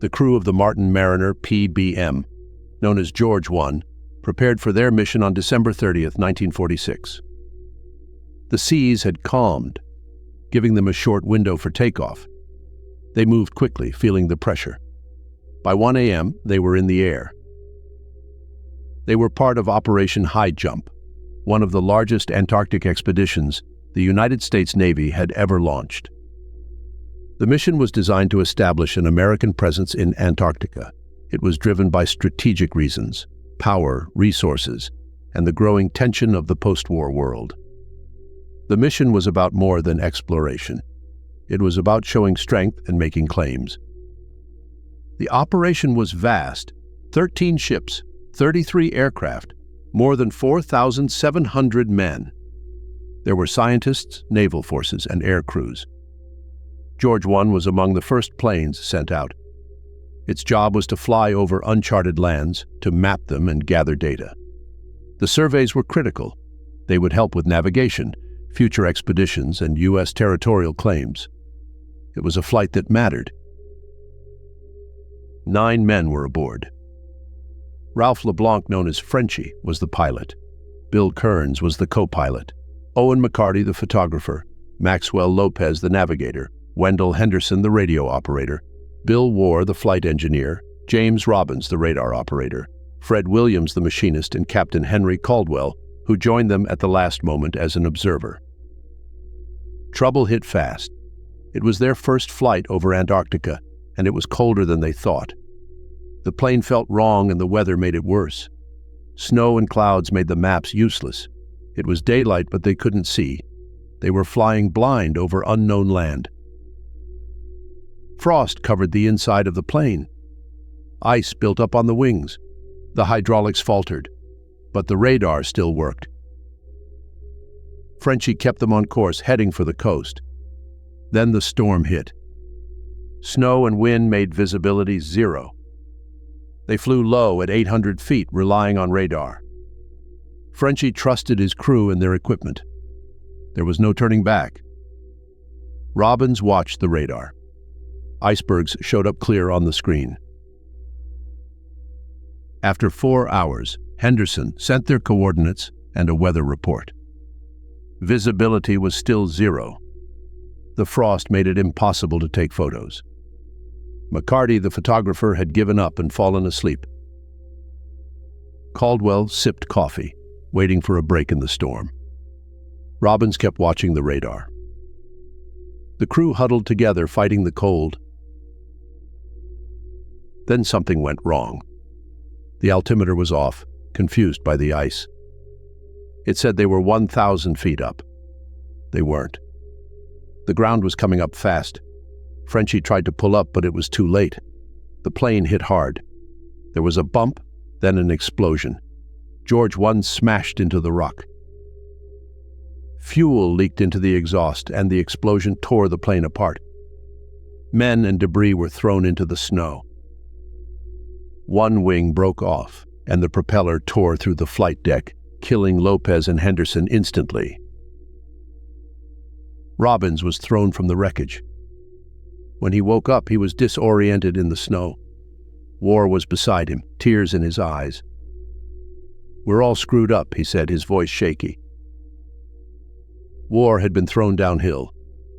The crew of the Martin Mariner PBM, known as George 1, prepared for their mission on December 30th, 1946. The seas had calmed, giving them a short window for takeoff. They moved quickly, feeling the pressure. By 1 a.m., they were in the air. They were part of Operation Highjump, one of the largest Antarctic expeditions the United States Navy had ever launched. The mission was designed to establish an American presence in Antarctica. It was driven by strategic reasons, power, resources, and the growing tension of the post-war world. The mission was about more than exploration. It was about showing strength and making claims. The operation was vast: 13 ships, 33 aircraft, more than 4,700 men. There were scientists, naval forces, and air crews. George 1 was among the first planes sent out. Its job was to fly over uncharted lands, to map them and gather data. The surveys were critical. They would help with navigation, future expeditions, and U.S. territorial claims. It was a flight that mattered. 9 men were aboard. Ralph LeBlanc, known as Frenchie, was the pilot. Bill Kearns was the co-pilot. Owen McCarty, the photographer. Maxwell Lopez, the navigator. Wendell Henderson, the radio operator. Bill Warr, the flight engineer. James Robbins, the radar operator. Fred Williams, the machinist, and Captain Henry Caldwell, who joined them at the last moment as an observer. Trouble hit fast. It was their first flight over Antarctica, and it was colder than they thought. The plane felt wrong and the weather made it worse. Snow and clouds made the maps useless. It was daylight, but they couldn't see. They were flying blind over unknown land. Frost covered the inside of the plane. Ice built up on the wings. The hydraulics faltered, but the radar still worked. Frenchie kept them on course, heading for the coast. Then the storm hit. Snow and wind made visibility 0. They flew low at 800 feet, relying on radar. Frenchie trusted his crew and their equipment. There was no turning back. Robbins watched the radar. Icebergs showed up clear on the screen. After 4 hours, Henderson sent their coordinates and a weather report. Visibility was still 0. The frost made it impossible to take photos. McCarty, the photographer, had given up and fallen asleep. Caldwell sipped coffee, waiting for a break in the storm. Robbins kept watching the radar. The crew huddled together, fighting the cold. Then something went wrong. The altimeter was off, confused by the ice. It said they were 1,000 feet up. They weren't. The ground was coming up fast. Frenchie tried to pull up, but it was too late. The plane hit hard. There was a bump, then an explosion. George 1 smashed into the rock. Fuel leaked into the exhaust, and the explosion tore the plane apart. Men and debris were thrown into the snow. One wing broke off, and the propeller tore through the flight deck, killing Lopez and Henderson instantly. Robbins was thrown from the wreckage. When he woke up, he was disoriented in the snow. Warr was beside him, tears in his eyes. "We're all screwed up," he said, his voice shaky. Warr had been thrown downhill.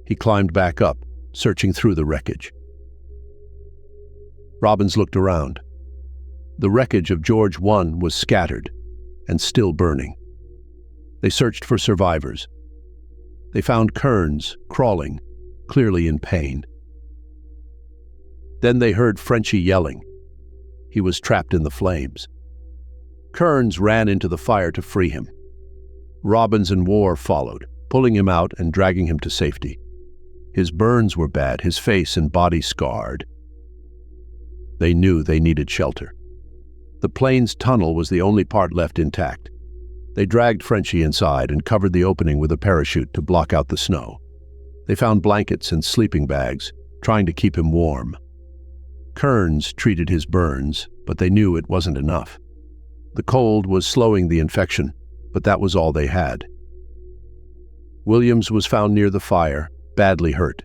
He climbed back up, searching through the wreckage. Robbins looked around. The wreckage of George 1 was scattered and still burning. They searched for survivors. They found Kearns crawling, clearly in pain. Then they heard Frenchie yelling. He was trapped in the flames. Kearns ran into the fire to free him. Robbins and Warr followed, pulling him out and dragging him to safety. His burns were bad, his face and body scarred. They knew they needed shelter. The plane's tunnel was the only part left intact. They dragged Frenchie inside and covered the opening with a parachute to block out the snow. They found blankets and sleeping bags, trying to keep him warm. Kearns treated his burns, but they knew it wasn't enough. The cold was slowing the infection, but that was all they had. Williams was found near the fire, badly hurt.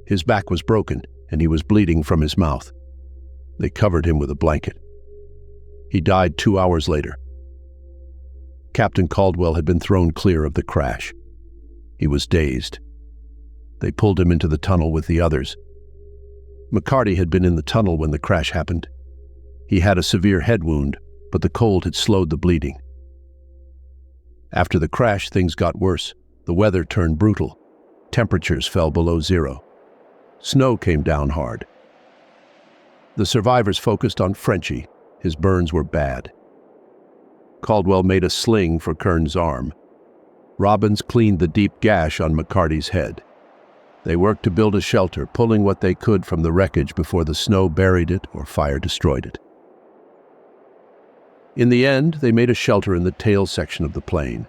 His back was broken, and he was bleeding from his mouth. They covered him with a blanket. He died 2 hours later. Captain Caldwell had been thrown clear of the crash. He was dazed. They pulled him into the tunnel with the others. McCarty had been in the tunnel when the crash happened. He had a severe head wound, but the cold had slowed the bleeding. After the crash, things got worse. The weather turned brutal. Temperatures fell below zero. Snow came down hard. The survivors focused on Frenchie. His burns were bad. Caldwell made a sling for Kearns' arm. Robbins cleaned the deep gash on McCarty's head. They worked to build a shelter, pulling what they could from the wreckage before the snow buried it or fire destroyed it. In the end, they made a shelter in the tail section of the plane.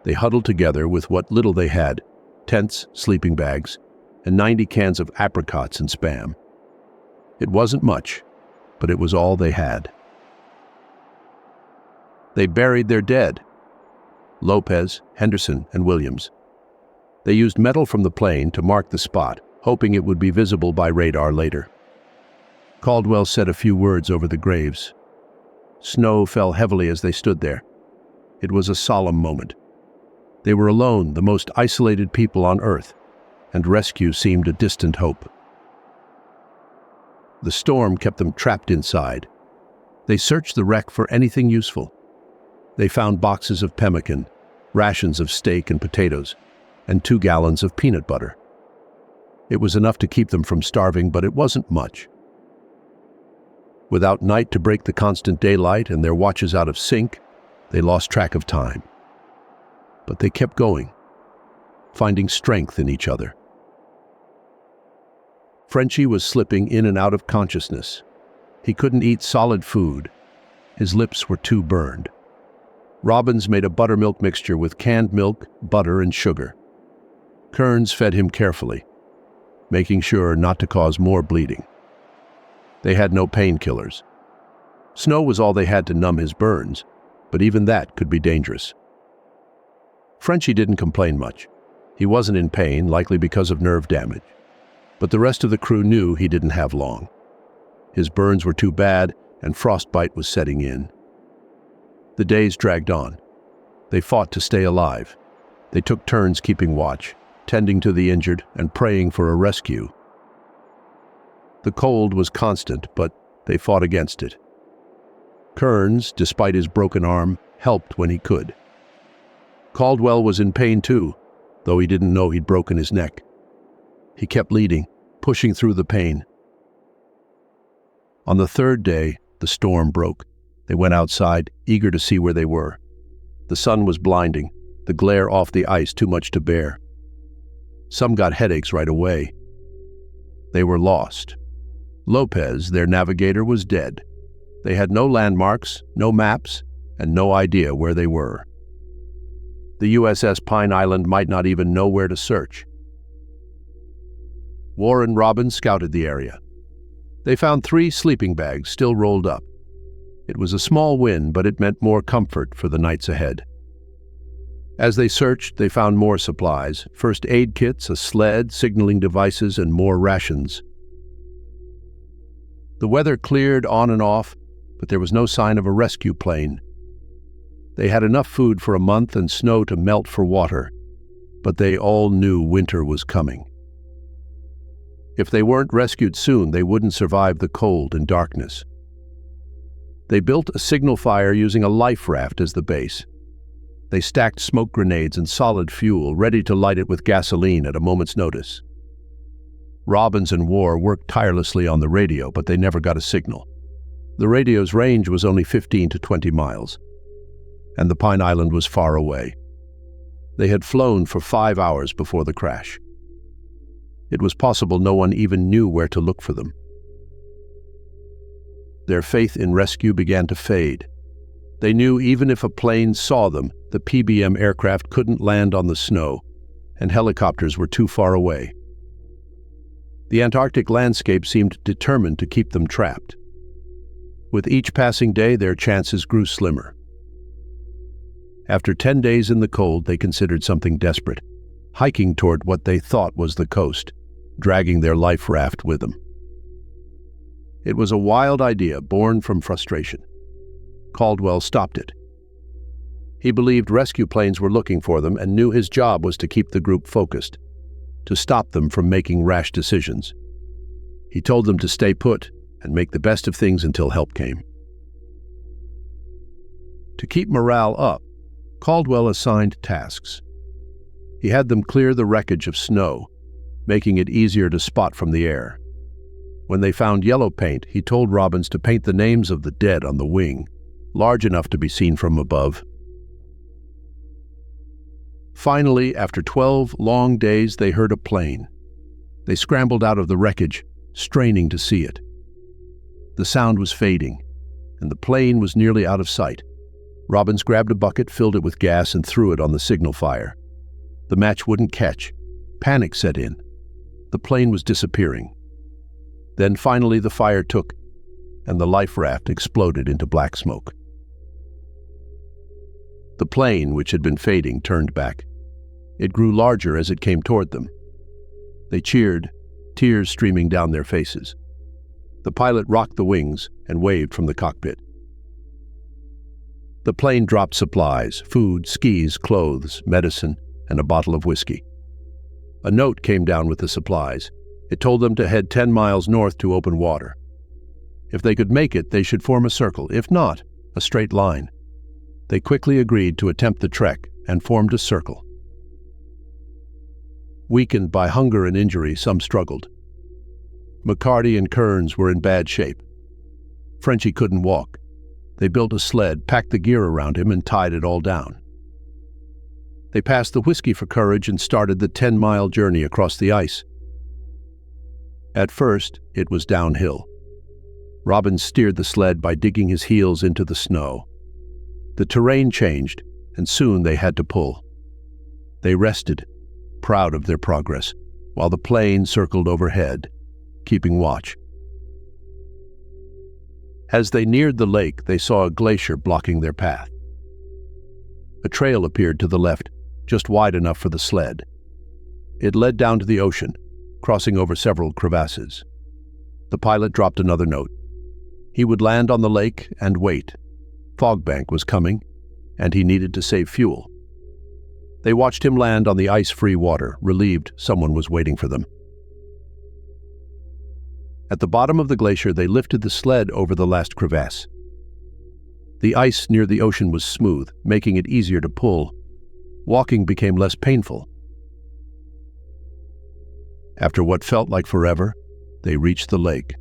They huddled together with what little they had, tents, sleeping bags, and 90 cans of apricots and Spam. It wasn't much, but it was all they had. They buried their dead, Lopez, Henderson, and Williams. They used metal from the plane to mark the spot, hoping it would be visible by radar later. Caldwell said a few words over the graves. Snow fell heavily as they stood there. It was a solemn moment. They were alone, the most isolated people on Earth, and rescue seemed a distant hope. The storm kept them trapped inside. They searched the wreck for anything useful. They found boxes of pemmican, rations of steak and potatoes, and 2 gallons of peanut butter. It was enough to keep them from starving, but it wasn't much. Without night to break the constant daylight and their watches out of sync, they lost track of time. But they kept going, finding strength in each other. Frenchie was slipping in and out of consciousness. He couldn't eat solid food. His lips were too burned. Robbins made a buttermilk mixture with canned milk, butter, and sugar. Kearns fed him carefully, making sure not to cause more bleeding. They had no painkillers. Snow was all they had to numb his burns, but even that could be dangerous. Frenchie didn't complain much. He wasn't in pain, likely because of nerve damage. But the rest of the crew knew he didn't have long. His burns were too bad, and frostbite was setting in. The days dragged on. They fought to stay alive. They took turns keeping watch, tending to the injured, and praying for a rescue. The cold was constant, but they fought against it. Kearns, despite his broken arm, helped when he could. Caldwell was in pain too, though he didn't know he'd broken his neck. He kept leading, pushing through the pain. On the 3rd day, the storm broke. They went outside, eager to see where they were. The sun was blinding, the glare off the ice too much to bear. Some got headaches right away. They were lost. Lopez, their navigator, was dead. They had no landmarks, no maps, and no idea where they were. The USS Pine Island might not even know where to search. Warr and Robbins scouted the area. They found 3 sleeping bags still rolled up. It was a small win, but it meant more comfort for the nights ahead. As they searched, they found more supplies, first aid kits, a sled, signaling devices, and more rations. The weather cleared on and off, but there was no sign of a rescue plane. They had enough food for a month and snow to melt for water, but they all knew winter was coming. If they weren't rescued soon, they wouldn't survive the cold and darkness. They built a signal fire using a life raft as the base. They stacked smoke grenades and solid fuel, ready to light it with gasoline at a moment's notice. Robbins and Warr worked tirelessly on the radio, but they never got a signal. The radio's range was only 15 to 20 miles, and the Pine Island was far away. They had flown for 5 hours before the crash. It was possible no one even knew where to look for them. Their faith in rescue began to fade. They knew even if a plane saw them, the PBM aircraft couldn't land on the snow, and helicopters were too far away. The Antarctic landscape seemed determined to keep them trapped. With each passing day, their chances grew slimmer. After 10 days in the cold, they considered something desperate, hiking toward what they thought was the coast, dragging their life raft with them. It was a wild idea born from frustration. Caldwell stopped it. He believed rescue planes were looking for them and knew his job was to keep the group focused, to stop them from making rash decisions. He told them to stay put and make the best of things until help came. To keep morale up, Caldwell assigned tasks. He had them clear the wreckage of snow, making it easier to spot from the air. When they found yellow paint, he told Robbins to paint the names of the dead on the wing, large enough to be seen from above. Finally, after 12 long days, they heard a plane. They scrambled out of the wreckage, straining to see it. The sound was fading, and the plane was nearly out of sight. Robbins grabbed a bucket, filled it with gas, and threw it on the signal fire. The match wouldn't catch. Panic set in. The plane was disappearing. Then finally the fire took, and the life raft exploded into black smoke. The plane, which had been fading, turned back. It grew larger as it came toward them. They cheered, tears streaming down their faces. The pilot rocked the wings and waved from the cockpit. The plane dropped supplies, food, skis, clothes, medicine, and a bottle of whiskey. A note came down with the supplies. It told them to head 10 miles north to open water. If they could make it, they should form a circle. If not, a straight line. They quickly agreed to attempt the trek and formed a circle. Weakened by hunger and injury, some struggled. McCarty and Kearns were in bad shape. Frenchie couldn't walk. They built a sled, packed the gear around him, and tied it all down. They passed the whiskey for courage and started the 10-mile journey across the ice. At first, it was downhill. Robbins steered the sled by digging his heels into the snow. The terrain changed, and soon they had to pull. They rested, proud of their progress, while the plane circled overhead, keeping watch. As they neared the lake, they saw a glacier blocking their path. A trail appeared to the left, just wide enough for the sled. It led down to the ocean, crossing over several crevasses. The pilot dropped another note. He would land on the lake and wait. Fog bank was coming, and he needed to save fuel. They watched him land on the ice-free water, relieved someone was waiting for them. At the bottom of the glacier, they lifted the sled over the last crevasse. The ice near the ocean was smooth, making it easier to pull. Walking became less painful. After what felt like forever, they reached the lake.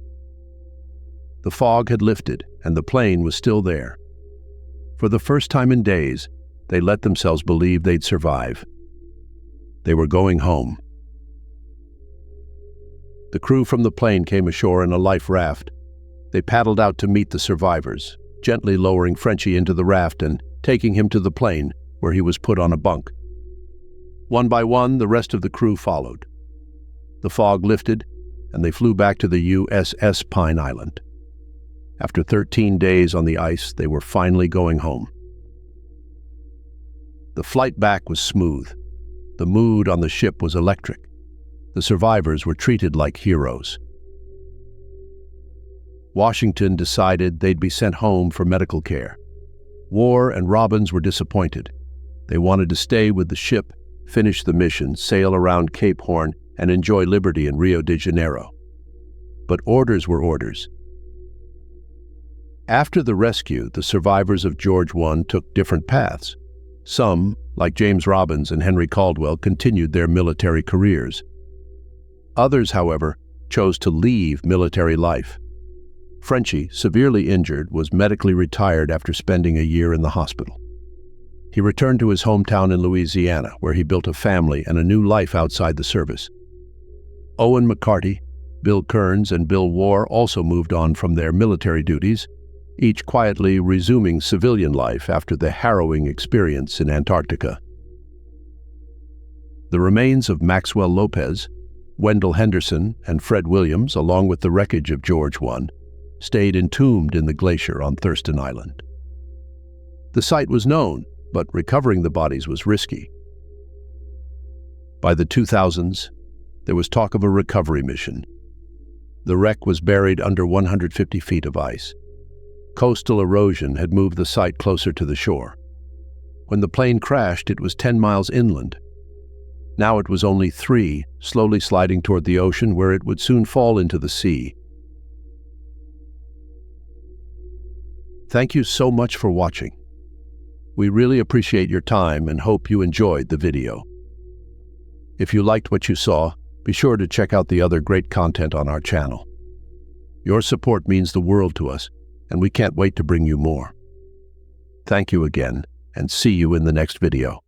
The fog had lifted, and the plane was still there. For the first time in days, they let themselves believe they'd survive. They were going home. The crew from the plane came ashore in a life raft. They paddled out to meet the survivors, gently lowering Frenchie into the raft and taking him to the plane, where he was put on a bunk. One by one, the rest of the crew followed. The fog lifted, and they flew back to the USS Pine Island. After 13 days on the ice, they were finally going home. The flight back was smooth. The mood on the ship was electric. The survivors were treated like heroes. Washington decided they'd be sent home for medical care. Warr and Robbins were disappointed. They wanted to stay with the ship, finish the mission, sail around Cape Horn, and enjoy liberty in Rio de Janeiro. But orders were orders. After the rescue, the survivors of George I took different paths. Some, like James Robbins and Henry Caldwell, continued their military careers. Others, however, chose to leave military life. Frenchie, severely injured, was medically retired after spending a year in the hospital. He returned to his hometown in Louisiana, where he built a family and a new life outside the service. Owen McCarty, Bill Kearns, and Bill Warr also moved on from their military duties, each quietly resuming civilian life after the harrowing experience in Antarctica. The remains of Maxwell Lopez, Wendell Henderson, and Fred Williams, along with the wreckage of George I, stayed entombed in the glacier on Thurston Island. The site was known, but recovering the bodies was risky. By the 2000s, there was talk of a recovery mission. The wreck was buried under 150 feet of ice. Coastal erosion had moved the site closer to the shore. When the plane crashed, it was 10 miles inland. Now it was only 3, slowly sliding toward the ocean where it would soon fall into the sea. Thank you so much for watching. We really appreciate your time and hope you enjoyed the video. If you liked what you saw, be sure to check out the other great content on our channel. Your support means the world to us, and we can't wait to bring you more. Thank you again, and see you in the next video.